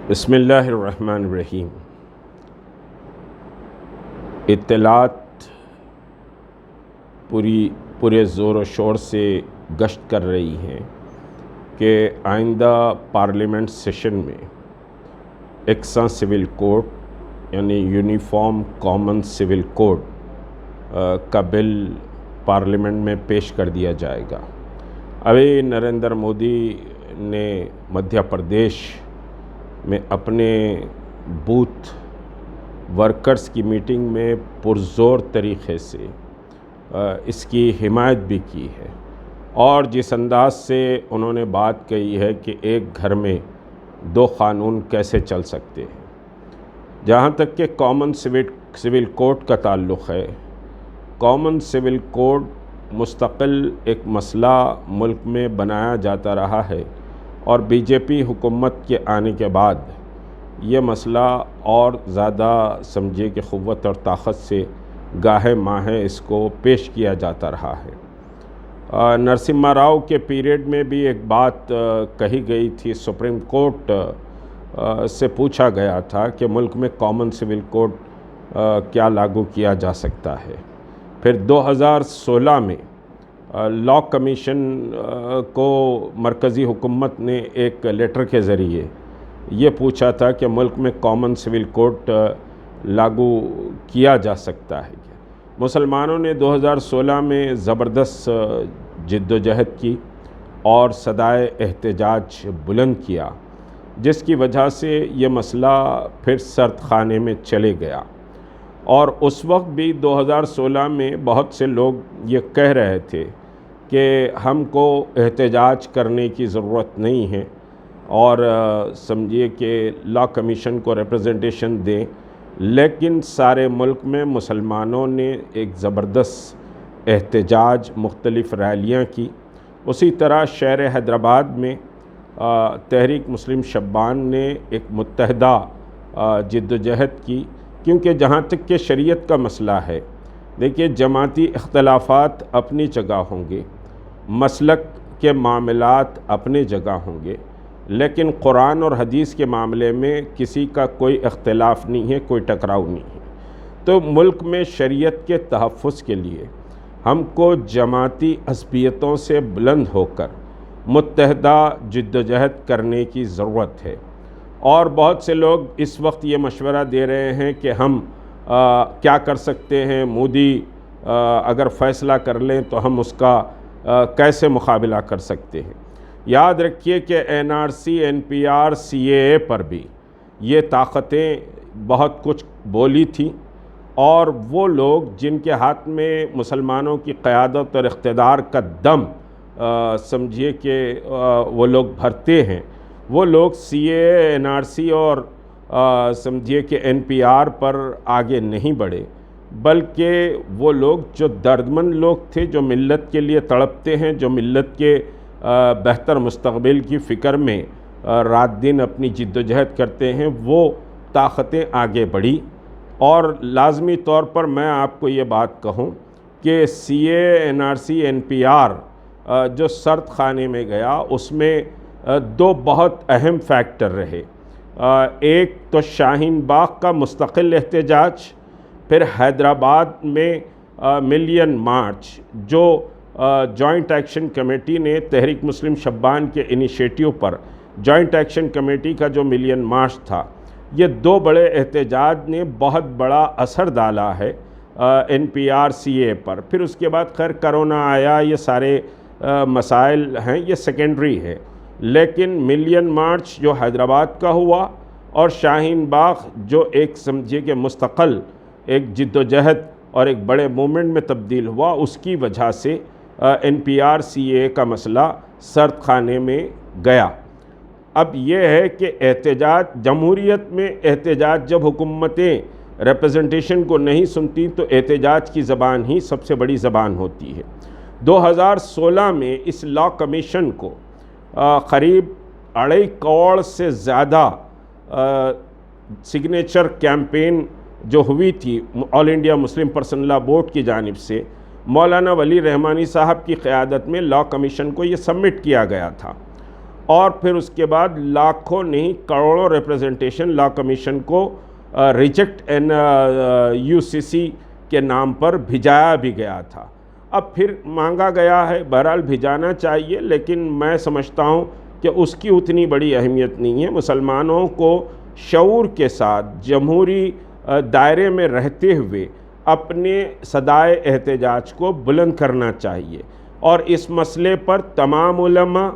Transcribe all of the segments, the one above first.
بسم اللہ الرحمن الرحیم۔ اطلاعات پورے زور و شور سے گشت کر رہی ہیں کہ آئندہ پارلیمنٹ سیشن میں یکساں سول کوڈ یعنی یونیفارم کامن سول کوڈ کا بل پارلیمنٹ میں پیش کر دیا جائے گا۔ ابھی نریندر مودی نے مدھیہ پردیش میں اپنے بوتھ ورکرز کی میٹنگ میں پرزور طریقے سے اس کی حمایت بھی کی ہے، اور جس انداز سے انہوں نے بات کہی ہے کہ ایک گھر میں دو قانون کیسے چل سکتے ہیں۔ جہاں تک کہ کامن سول کوڈ کا تعلق ہے، کامن سول کوڈ مستقل ایک مسئلہ ملک میں بنایا جاتا رہا ہے، اور بی جے پی حکومت کے آنے کے بعد یہ مسئلہ اور زیادہ سمجھے کہ قوت اور طاقت سے گاہے ماہے اس کو پیش کیا جاتا رہا ہے۔ نرسمہا راؤ کے پیریڈ میں بھی ایک بات کہی گئی تھی، سپریم کورٹ سے پوچھا گیا تھا کہ ملک میں کامن سول کوڈ کیا لاگو کیا جا سکتا ہے۔ پھر 2016 میں لاء کمیشن کو مرکزی حکومت نے ایک لیٹر کے ذریعے یہ پوچھا تھا کہ ملک میں کامن سول کوڈ لاگو کیا جا سکتا ہے۔ مسلمانوں نے 2016 میں زبردست جد و جہد کی اور صدائے احتجاج بلند کیا، جس کی وجہ سے یہ مسئلہ پھر سرد خانے میں چلے گیا، اور اس وقت بھی 2016 میں بہت سے لوگ یہ کہہ رہے تھے کہ ہم کو احتجاج کرنے کی ضرورت نہیں ہے، اور سمجھیے کہ لاء کمیشن کو ریپرزنٹیشن دیں، لیکن سارے ملک میں مسلمانوں نے ایک زبردست احتجاج، مختلف ریلیاں کی۔ اسی طرح شہر حیدرآباد میں تحریک مسلم شبان نے ایک متحدہ جد و جہد کی، کیونکہ جہاں تک کہ شریعت کا مسئلہ ہے، دیکھیے جماعتی اختلافات اپنی جگہ ہوں گے، مسلک کے معاملات اپنے جگہ ہوں گے، لیکن قرآن اور حدیث کے معاملے میں کسی کا کوئی اختلاف نہیں ہے، کوئی ٹکراؤ نہیں ہے۔ تو ملک میں شریعت کے تحفظ کے لیے ہم کو جماعتی عصبیتوں سے بلند ہو کر متحدہ جد و جہد کرنے کی ضرورت ہے، اور بہت سے لوگ اس وقت یہ مشورہ دے رہے ہیں کہ ہم کیا کر سکتے ہیں، مودی اگر فیصلہ کر لیں تو ہم اس کا کیسے مقابلہ کر سکتے ہیں۔ یاد رکھیے کہ N R C, N P R, C A A پر بھی یہ طاقتیں بہت کچھ بولی تھیں، اور وہ لوگ جن کے ہاتھ میں مسلمانوں کی قیادت اور اقتدار کا دم سمجھیے کہ وہ لوگ بھرتے ہیں، وہ لوگ سی اے اے، این آر سی اور سمجھیے کہ این پی آر پر آگے نہیں بڑھے، بلکہ وہ لوگ جو دردمند لوگ تھے، جو ملت کے لیے تڑپتے ہیں، جو ملت کے بہتر مستقبل کی فکر میں رات دن اپنی جد و جہد کرتے ہیں، وہ طاقتیں آگے بڑھی۔ اور لازمی طور پر میں آپ کو یہ بات کہوں کہ C A, N R C, N P R جو سرد خانے میں گیا، اس میں دو بہت اہم فیکٹر رہے۔ ایک تو شاہین باغ کا مستقل احتجاج، پھر حیدرآباد میں ملین مارچ جو جوائنٹ ایکشن کمیٹی نے تحریک مسلم شبان کے انیشیٹیو پر جوائنٹ ایکشن کمیٹی کا جو ملین مارچ تھا، یہ دو بڑے احتجاج نے بہت بڑا اثر ڈالا ہے این پی آر سی اے پر۔ پھر اس کے بعد خیر کرونا آیا، یہ سارے مسائل ہیں، یہ سیکنڈری ہے، لیکن ملین مارچ جو حیدرآباد کا ہوا اور شاہین باغ جو ایک سمجھے کہ مستقل ایک جد و جہد اور ایک بڑے موومنٹ میں تبدیل ہوا، اس کی وجہ سے این پی آر سی اے کا مسئلہ سرد خانے میں گیا۔ اب یہ ہے کہ احتجاج، جمہوریت میں احتجاج، جب حکومتیں ریپرزنٹیشن کو نہیں سنتی تو احتجاج کی زبان ہی سب سے بڑی زبان ہوتی ہے۔ 2016 میں اس لاء کمیشن کو قریب 2.5 کروڑ سے زیادہ سگنیچر کیمپین جو ہوئی تھی All India Muslim Personal Law Board کی جانب سے، مولانا ولی رحمانی صاحب کی قیادت میں لاء کمیشن کو یہ سبمٹ کیا گیا تھا، اور پھر اس کے بعد لاکھوں نہیں کروڑوں ریپریزنٹیشن لا کمیشن کو ریجیکٹ UCC کے نام پر بھیجایا بھی گیا تھا. اب پھر مانگا گیا ہے، بہرحال بھیجانا چاہیے، لیکن میں سمجھتا ہوں کہ اس کی اتنی بڑی اہمیت نہیں ہے. مسلمانوں کو شعور کے ساتھ جمہوری دائرے میں رہتے ہوئے اپنے صدائے احتجاج کو بلند کرنا چاہیے، اور اس مسئلے پر تمام علماء،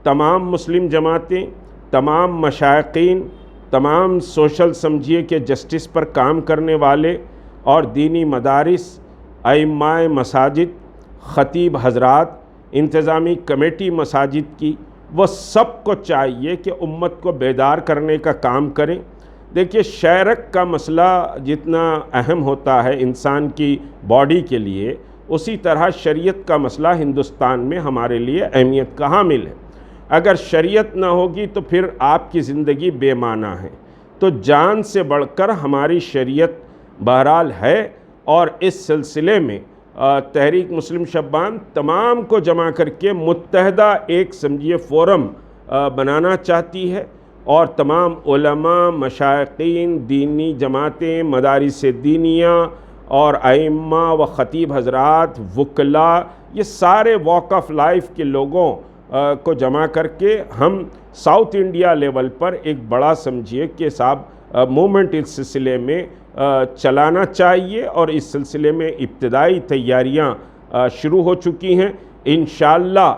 تمام مسلم جماعتیں، تمام مشائقین، تمام سوشل سمجھیے کہ جسٹس پر کام کرنے والے اور دینی مدارس، ائمہ مساجد، خطیب حضرات، انتظامی کمیٹی مساجد کی، وہ سب کو چاہیے کہ امت کو بیدار کرنے کا کام کریں. دیکھیے، شیرک کا مسئلہ جتنا اہم ہوتا ہے انسان کی باڈی کے لیے، اسی طرح شریعت کا مسئلہ ہندوستان میں ہمارے لیے اہمیت کا حامل ہے. اگر شریعت نہ ہوگی تو پھر آپ کی زندگی بے معنی ہے. تو جان سے بڑھ کر ہماری شریعت بہرحال ہے، اور اس سلسلے میں تحریک مسلم شبان تمام کو جمع کر کے متحدہ ایک سمجھیے فورم بنانا چاہتی ہے، اور تمام علماء، مشائقین، دینی جماعتیں، مدارس دینیہ اور ائمہ و خطیب حضرات، وکلاء، یہ سارے واک آف لائف کے لوگوں کو جمع کر کے ہم ساؤتھ انڈیا لیول پر ایک بڑا سمجھیے کہ صاحب موومنٹ اس سلسلے میں چلانا چاہیے، اور اس سلسلے میں ابتدائی تیاریاں شروع ہو چکی ہیں. انشاءاللہ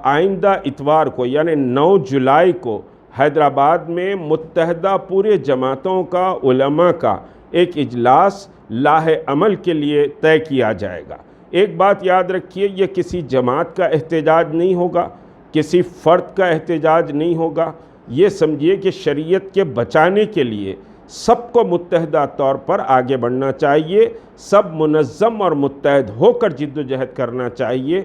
آئندہ اتوار کو یعنی 9 جولائی کو حیدرآباد میں متحدہ پورے جماعتوں کا، علماء کا ایک اجلاس لاہ عمل کے لیے طے کیا جائے گا. ایک بات یاد رکھیے، یہ کسی جماعت کا احتجاج نہیں ہوگا، کسی فرد کا احتجاج نہیں ہوگا. یہ سمجھیے کہ شریعت کے بچانے کے لیے سب کو متحدہ طور پر آگے بڑھنا چاہیے، سب منظم اور متحد ہو کر جد و جہد کرنا چاہیے.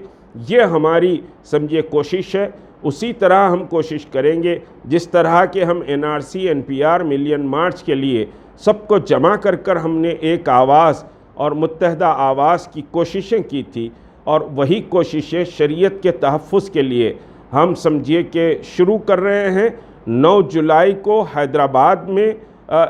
یہ ہماری سمجھیے کوشش ہے. اسی طرح ہم کوشش کریں گے جس طرح کہ ہم NRC NPR ملین مارچ کے لیے سب کو جمع کر کر ہم نے ایک آواز اور متحدہ آواز کی کوششیں کی تھی، اور وہی کوششیں شریعت کے تحفظ کے لیے ہم سمجھیے کہ شروع کر رہے ہیں. 9 جولائی کو حیدرآباد میں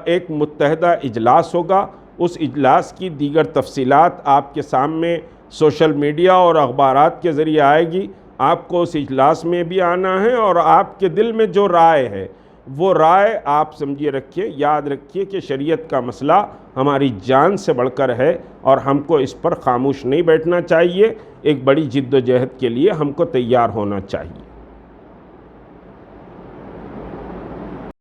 ایک متحدہ اجلاس ہوگا. اس اجلاس کی دیگر تفصیلات آپ کے سامنے سوشل میڈیا اور اخبارات کے ذریعے آئے گی. آپ کو اس اجلاس میں بھی آنا ہے، اور آپ کے دل میں جو رائے ہے وہ رائے آپ سمجھیے رکھیے. یاد رکھیے کہ شریعت کا مسئلہ ہماری جان سے بڑھ کر ہے، اور ہم کو اس پر خاموش نہیں بیٹھنا چاہیے. ایک بڑی جد و جہد کے لیے ہم کو تیار ہونا چاہیے.